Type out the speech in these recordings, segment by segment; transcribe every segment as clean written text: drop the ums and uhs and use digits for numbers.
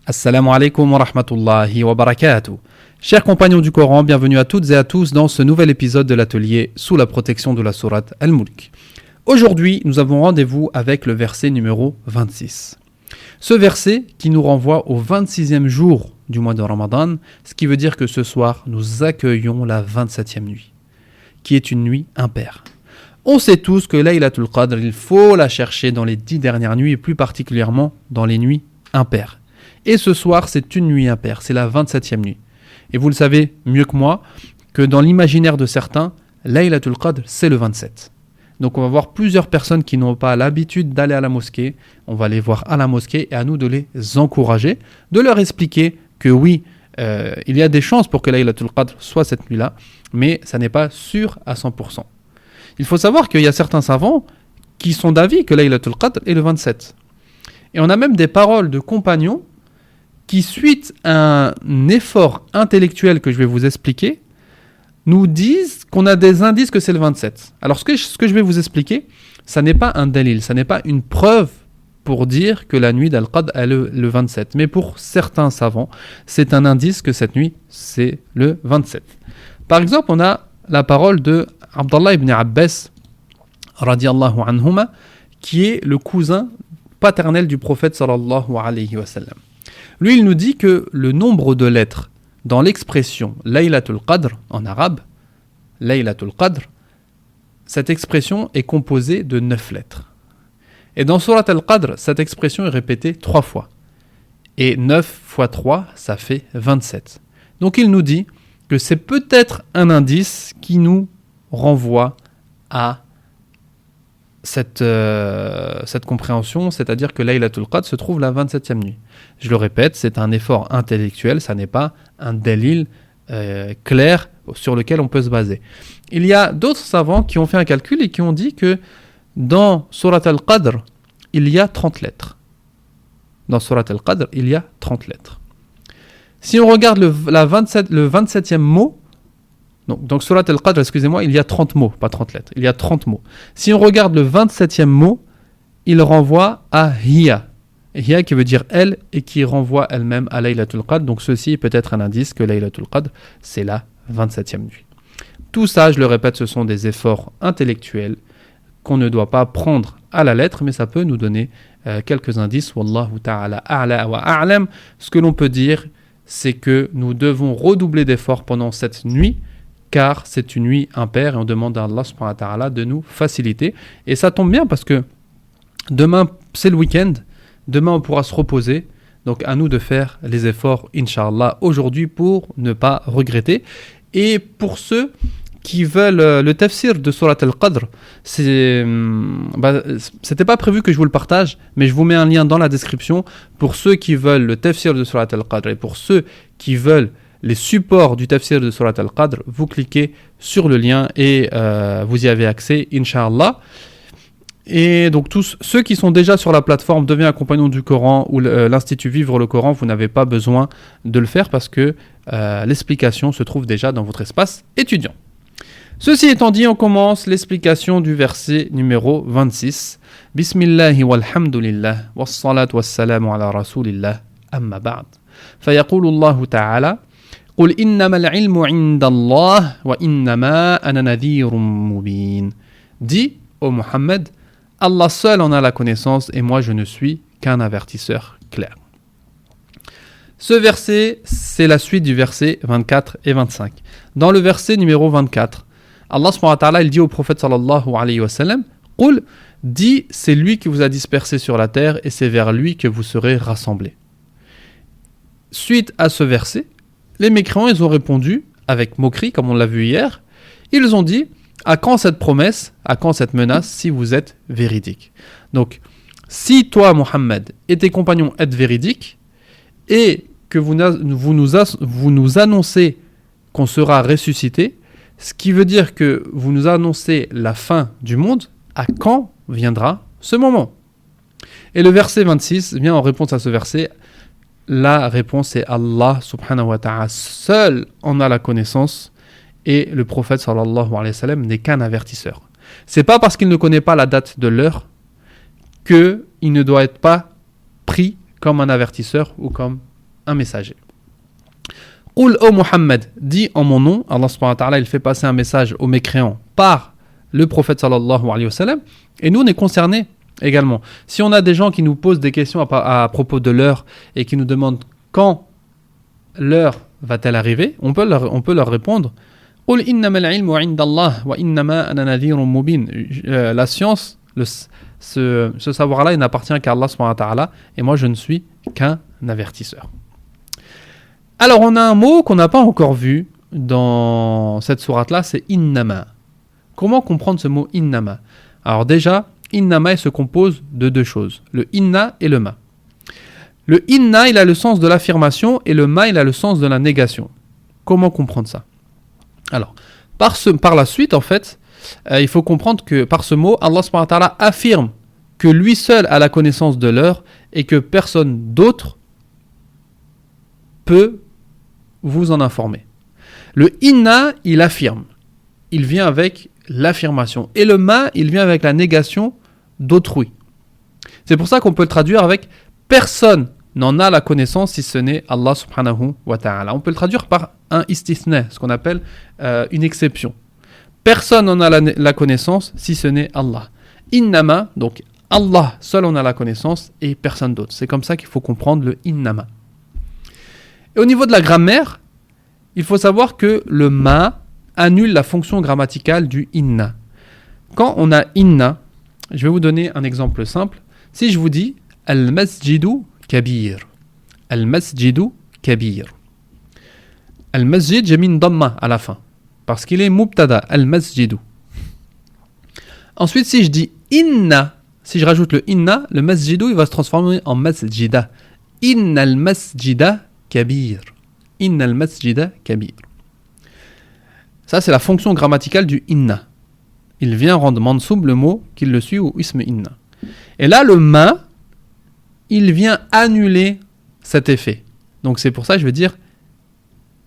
Assalamu alaikum wa rahmatullahi wa barakatuh. Chers compagnons du Coran, bienvenue à toutes et à tous dans ce nouvel épisode de l'atelier sous la protection de la sourate Al-Mulk. Aujourd'hui, nous avons rendez-vous avec le verset numéro 26. Ce verset qui nous renvoie au 26e jour du mois de Ramadan, ce qui veut dire que ce soir, nous accueillons la 27e nuit, qui est une nuit impaire. On sait tous que Laylatul Qadr, il faut la chercher dans les 10 dernières nuits et plus particulièrement dans les nuits impaires. Et ce soir, c'est une nuit impaire, c'est la 27e nuit. Et vous le savez mieux que moi, que dans l'imaginaire de certains, Laylatul Qadr, c'est le 27. Donc on va voir plusieurs personnes qui n'ont pas l'habitude d'aller à la mosquée. On va les voir à la mosquée et à nous de les encourager, de leur expliquer que oui, il y a des chances pour que Laylatul Qadr soit cette nuit-là, mais ça n'est pas sûr à 100%. Il faut savoir qu'il y a certains savants qui sont d'avis que Laylatul Qadr est le 27. Et on a même des paroles de compagnons qui, suite à un effort intellectuel que je vais vous expliquer, nous disent qu'on a des indices que c'est le 27. Alors ce que je vais vous expliquer, ça n'est pas un dalil, ça n'est pas une preuve pour dire que la nuit d'Al-Qadr est le 27. Mais pour certains savants, c'est un indice que cette nuit, c'est le 27. Par exemple, on a la parole de Abdallah ibn Abbas, radiyallahu anhuma, qui est le cousin paternel du prophète sallallahu alayhi wa sallam. Lui, il nous dit que le nombre de lettres dans l'expression Laylatul Qadr en arabe, Laylatul Qadr, cette expression est composée de 9 lettres. Et dans Surat Al-Qadr, cette expression est répétée 3 fois. Et 9 fois 3, ça fait 27. Donc il nous dit que c'est peut-être un indice qui nous renvoie à cette compréhension, c'est-à-dire que Laylatul Qadr se trouve la 27e nuit. Je le répète, c'est un effort intellectuel, ça n'est pas un dalil clair sur lequel on peut se baser. Il y a d'autres savants qui ont fait un calcul et qui ont dit que dans Surat Al-Qadr, il y a 30 lettres. Dans Surat Al-Qadr, il y a 30 lettres. Si on regarde le 27e mot, donc Surat Al-Qadr, excusez-moi, il y a 30 mots, pas 30 lettres, il y a 30 mots. Si on regarde le 27e mot, il renvoie à Hiya. Hiya qui veut dire elle et qui renvoie elle-même à Laylatul Qadr. Donc ceci peut être un indice que Laylatul Qadr, c'est la 27e nuit. Tout ça, je le répète, ce sont des efforts intellectuels qu'on ne doit pas prendre à la lettre, mais ça peut nous donner quelques indices. Wallahu ta'ala a'la wa a'lam. Ce que l'on peut dire, c'est que nous devons redoubler d'efforts pendant cette nuit, car c'est une nuit impaire et on demande à Allah subhanahu wa ta'ala de nous faciliter. Et ça tombe bien parce que demain, c'est le week-end, demain on pourra se reposer, donc à nous de faire les efforts, Inch'Allah, aujourd'hui pour ne pas regretter. Et pour ceux qui veulent le tafsir de Surat Al-Qadr, c'était pas prévu que je vous le partage, mais je vous mets un lien dans la description. Pour ceux qui veulent le tafsir de Surat Al-Qadr et pour ceux qui veulent les supports du tafsir de Surat Al-Qadr, vous cliquez sur le lien et vous y avez accès, Inch'Allah. Et donc tous ceux qui sont déjà sur la plateforme Deviens un compagnon du Coran ou l'Institut Vivre le Coran, vous n'avez pas besoin de le faire parce que l'explication se trouve déjà dans votre espace étudiant. Ceci étant dit, on commence l'explication du verset numéro 26. Bismillahi walhamdulillah wassalatu wassalamu ala rasulillah amma ba'd. Fayaqulu Allahu ta'ala قل إنما العلم عند الله وإنما أنا نذير مبين. Dis, ô Muhammad, Allah seul en a la connaissance et moi je ne suis qu'un avertisseur clair. Ce verset, c'est la suite du verset 24 et 25. Dans le verset numéro 24, Allah subhanahu wa ta'ala, il dit au prophète sallallahu alayhi wa sallam, Qul, dis, c'est lui qui vous a dispersé sur la terre et c'est vers lui que vous serez rassemblés. Suite à ce verset, les mécréants, ils ont répondu avec moquerie, comme on l'a vu hier. Ils ont dit, à quand cette promesse, à quand cette menace, si vous êtes véridique? Donc, si toi, Mohammed, et tes compagnons êtes véridiques, et que vous nous annoncez qu'on sera ressuscité, ce qui veut dire que vous nous annoncez la fin du monde, à quand viendra ce moment? Et le verset 26 vient en réponse à ce verset. La réponse est Allah subhanahu wa ta'ala seul en a la connaissance et le prophète sallallahu alayhi wa sallam n'est qu'un avertisseur. C'est pas parce qu'il ne connaît pas la date de l'heure qu'il ne doit être pas pris comme un avertisseur ou comme un messager. Qul ô Muhammad, dis en mon nom, Allah subhanahu wa ta'ala, il fait passer un message aux mécréants par le prophète sallallahu alayhi wa sallam, et nous on est concernés également. Si on a des gens qui nous posent des questions à propos de l'heure et qui nous demandent quand l'heure va-t-elle arriver, on peut leur répondre Qul innamal ilmu 'indallah wa innama ana nadhirun mubin. La science, ce savoir-là, il n'appartient qu'à Allah subhanahu wa ta'ala, et moi je ne suis qu'un avertisseur. Alors on a un mot qu'on n'a pas encore vu dans cette sourate-là, c'est innama. Comment comprendre ce mot innama? Alors déjà, innama il se compose de deux choses, le inna et le ma. Le inna il a le sens de l'affirmation et le ma il a le sens de la négation. Comment comprendre ça? Alors, par la suite en fait, il faut comprendre que par ce mot, Allah subhanahu wa ta'ala affirme que lui seul a la connaissance de l'heure et que personne d'autre peut vous en informer. Le inna, il affirme. Il vient avec l'affirmation. Et le ma, il vient avec la négation d'autrui. C'est pour ça qu'on peut le traduire avec personne n'en a la connaissance si ce n'est Allah subhanahu wa ta'ala. On peut le traduire par un istithna, ce qu'on appelle une exception. Personne n'en a la connaissance si ce n'est Allah. Innama, donc Allah seul en a la connaissance et personne d'autre. C'est comme ça qu'il faut comprendre le innama. Et au niveau de la grammaire, il faut savoir que le ma annule la fonction grammaticale du inna. Quand on a inna, je vais vous donner un exemple simple. Si je vous dis al-masjidu kabir. Al-masjidu kabir. Al-masjid, j'ai mis une damma à la fin. Parce qu'il est mubtada, al-masjidu. Ensuite, si je dis inna, si je rajoute le inna, le masjidu, il va se transformer en masjida. Inna al-masjida kabir. Inna al-masjida kabir. Ça, c'est la fonction grammaticale du inna. Il vient rendre mansoub le mot qui le suit ou ism inna. Et là, le ma, il vient annuler cet effet. Donc c'est pour ça que je vais dire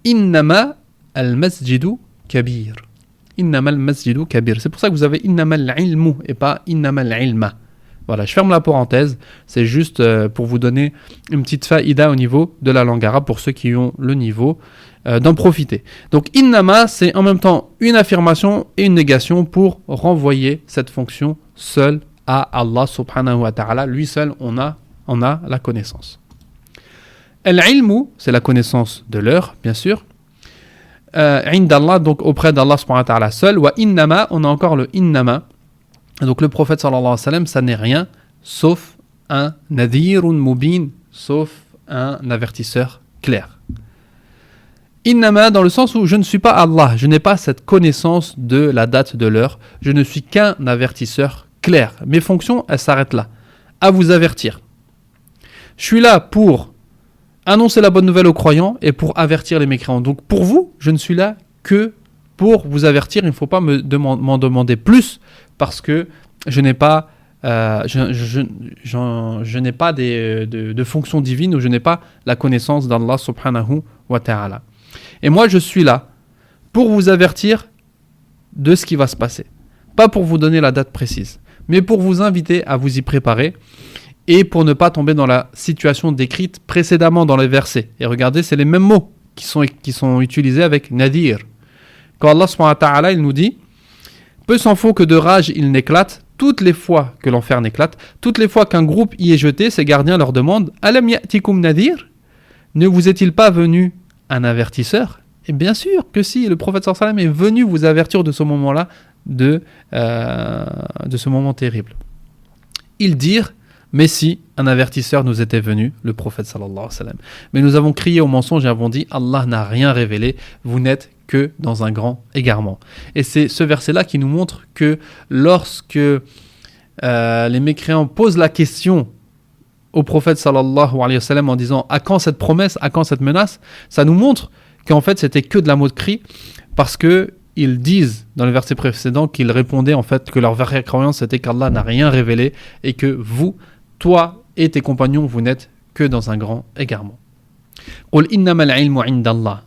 innama al-masjidu kabir. Innama al-masjidu kabir. C'est pour ça que vous avez innama al-ilmu et pas innama al-ilma. Voilà, je ferme la parenthèse. C'est juste pour vous donner une petite faïda au niveau de la langue arabe pour ceux qui ont le niveau d'en profiter. Donc innama, c'est en même temps une affirmation et une négation pour renvoyer cette fonction seule à Allah subhanahu wa ta'ala. Lui seul, on a la connaissance. Al-ilmu, c'est la connaissance de l'heure, bien sûr. Indallah, donc auprès d'Allah subhanahu wa ta'ala seul. Wa innama, on a encore le innama. Donc le prophète sallallahu alayhi wa sallam, ça n'est rien sauf un nadhirun mubin, sauf un avertisseur clair. Innama, dans le sens où je ne suis pas Allah, je n'ai pas cette connaissance de la date de l'heure, je ne suis qu'un avertisseur clair. Mes fonctions, elles s'arrêtent là, à vous avertir. Je suis là pour annoncer la bonne nouvelle aux croyants et pour avertir les mécréants. Donc pour vous, je ne suis là que pour vous avertir. Il ne faut pas m'en demander plus parce que je n'ai pas, je n'ai pas de fonction divine ou je n'ai pas la connaissance d'Allah subhanahu wa ta'ala. Et moi, je suis là pour vous avertir de ce qui va se passer. Pas pour vous donner la date précise, mais pour vous inviter à vous y préparer et pour ne pas tomber dans la situation décrite précédemment dans les versets. Et regardez, c'est les mêmes mots qui sont utilisés avec nadir. Quand Allah subhanahu wa ta'ala, il nous dit « Peu s'en faut que de rage il n'éclate, toutes les fois que l'enfer n'éclate, toutes les fois qu'un groupe y est jeté, ses gardiens leur demandent « Alam ya'tikum nadir » Ne vous est-il pas venu un avertisseur? Et bien sûr que si, le prophète sallallahu alayhi wa sallam est venu vous avertir de ce moment-là, de ce moment terrible. Ils dirent « Mais si un avertisseur nous était venu, le prophète sallallahu alayhi wa sallam. Mais nous avons crié au mensonge et avons dit « Allah n'a rien révélé, vous n'êtes que dans un grand égarement. » Et c'est ce verset-là qui nous montre que lorsque les mécréants posent la question au prophète sallallahu alayhi wa sallam en disant « À quand cette promesse, à quand cette menace ?» Ça nous montre qu'en fait c'était que de la moquerie parce qu'ils disent dans le verset précédent qu'ils répondaient en fait que leur vraie croyance c'était qu'Allah n'a rien révélé et que vous, toi et tes compagnons, vous n'êtes que dans un grand égarement. Qul innamal ilmu indallah.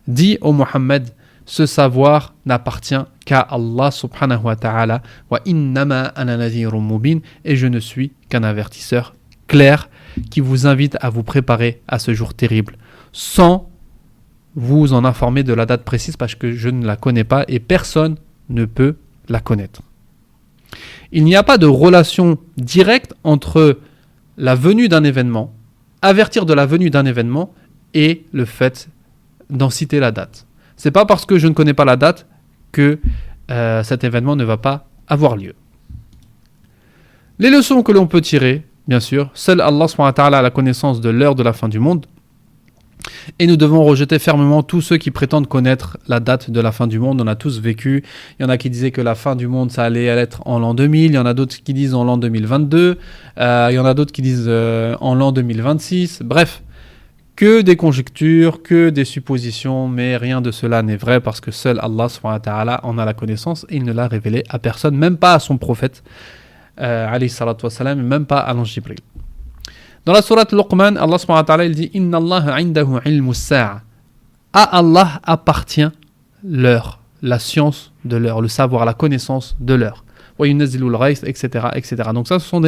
Dis ô Muhammad, ce savoir n'appartient qu'à Allah subhanahu wa ta'ala wa innama ana nadhirun mubin, et je ne suis qu'un avertisseur claire qui vous invite à vous préparer à ce jour terrible, sans vous en informer de la date précise parce que je ne la connais pas et personne ne peut la connaître. Il n'y a pas de relation directe entre la venue d'un événement, avertir de la venue d'un événement et le fait d'en citer la date. C'est pas parce que je ne connais pas la date que cet événement ne va pas avoir lieu. Les leçons que l'on peut tirer, bien sûr, seul Allah subhanahu wa ta'ala a la connaissance de l'heure de la fin du monde. Et nous devons rejeter fermement tous ceux qui prétendent connaître la date de la fin du monde. On a tous vécu. Il y en a qui disaient que la fin du monde, ça allait être en l'an 2000. Il y en a d'autres qui disent en l'an 2022. Il y en a d'autres qui disent en l'an 2026. Bref, que des conjectures, que des suppositions. Mais rien de cela n'est vrai parce que seul Allah subhanahu wa ta'ala en a la connaissance. Et il ne l'a révélé à personne, même pas à son prophète, alayhi salatu wassalam, même pas à l'ange Jibril. Dans la sourate Luqman, Allah subhanahu wa ta'ala il dit Inna Allah indahu ilmu as-sa'a. À Allah appartient l'heure, la science de l'heure, le savoir, la connaissance de l'heure. Wa yunazzilul ghayth, etc., etc. Donc ça, ce sont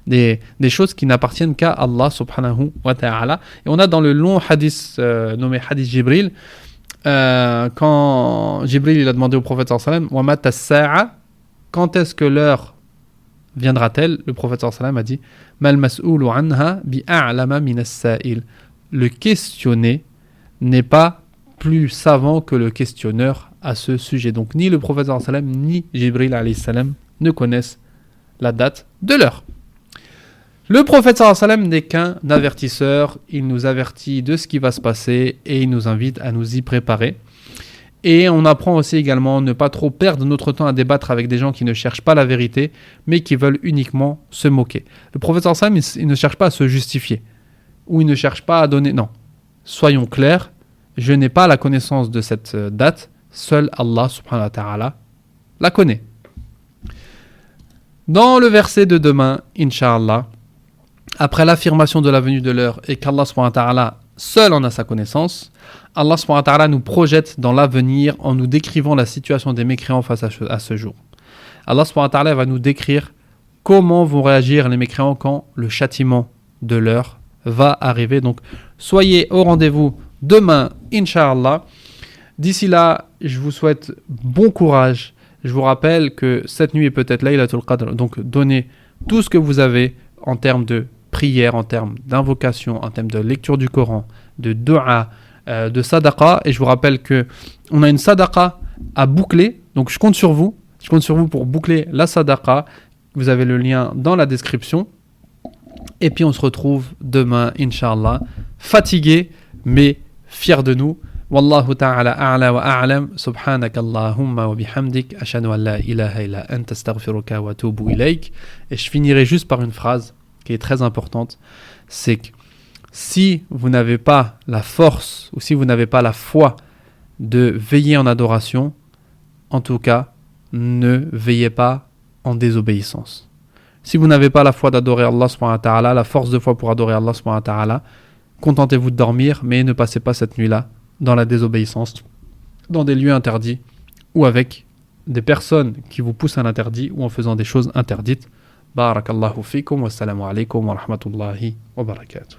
des choses qui n'appartiennent qu'à Allah subhanahu wa ta'ala. Et on a dans le long hadith nommé hadith Jibril, quand Jibril il a demandé au prophète sallallahu alayhi wa sallam Wa mata as-sa'a, quand est-ce que l'heure viendra-t-elle? Le prophète sallallahu alayhi wa sallam a dit Mal mas'oulu anha bi'a'lama min as-sa'il. Le questionné n'est pas plus savant que le questionneur à ce sujet. Donc ni le prophète sallallahu alayhi wa sallam ni Jibril alayhi salam ne connaissent la date de l'heure. Le prophète sallallahu alayhi wa sallam n'est qu'un avertisseur. Il nous avertit de ce qui va se passer et il nous invite à nous y préparer. Et on apprend aussi également ne pas trop perdre notre temps à débattre avec des gens qui ne cherchent pas la vérité, mais qui veulent uniquement se moquer. Le prophète sallallahu alayhi wa sallam, il ne cherche pas à se justifier, ou il ne cherche pas à donner... Non, soyons clairs, je n'ai pas la connaissance de cette date, seul Allah subhanahu wa ta'ala la connaît. Dans le verset de demain, Inch'Allah, après l'affirmation de la venue de l'heure et qu'Allah subhanahu wa ta'ala seul en a sa connaissance, Allah subhanahu wa ta'ala nous projette dans l'avenir en nous décrivant la situation des mécréants face à ce jour. Allah subhanahu wa ta'ala va nous décrire comment vont réagir les mécréants quand le châtiment de l'heure va arriver. Donc soyez au rendez-vous demain, Inch'Allah. D'ici là, je vous souhaite bon courage. Je vous rappelle que cette nuit est peut-être Laylatul Qadr, donc donnez tout ce que vous avez en termes de prière, en termes d'invocation, en termes de lecture du Coran, de dua, de sadaqa. Et je vous rappelle que on a une sadaqa à boucler, donc je compte sur vous pour boucler la sadaqa. Vous avez le lien dans la description. Et puis on se retrouve demain, Inch'Allah, fatigué mais fier de nous. Wallahu ta'ala a'la wa a'lam. Subhanaka Allahumma wa bihamdik. Ashhadu an la ilaha illa anta astaghfiruka wa atubu ilayk. Et je finirai juste par une phrase qui est très importante. C'est que si vous n'avez pas la force ou si vous n'avez pas la foi de veiller en adoration, en tout cas, ne veillez pas en désobéissance. Si vous n'avez pas la foi d'adorer Allah subhanahu wa ta'ala, la force de foi pour adorer Allah subhanahu wa ta'ala, contentez-vous de dormir, mais ne passez pas cette nuit-là dans la désobéissance, dans des lieux interdits, ou avec des personnes qui vous poussent à l'interdit, ou en faisant des choses interdites. Barakallahu fikum, wassalamu alaikum wa rahmatullahi wa barakatuh.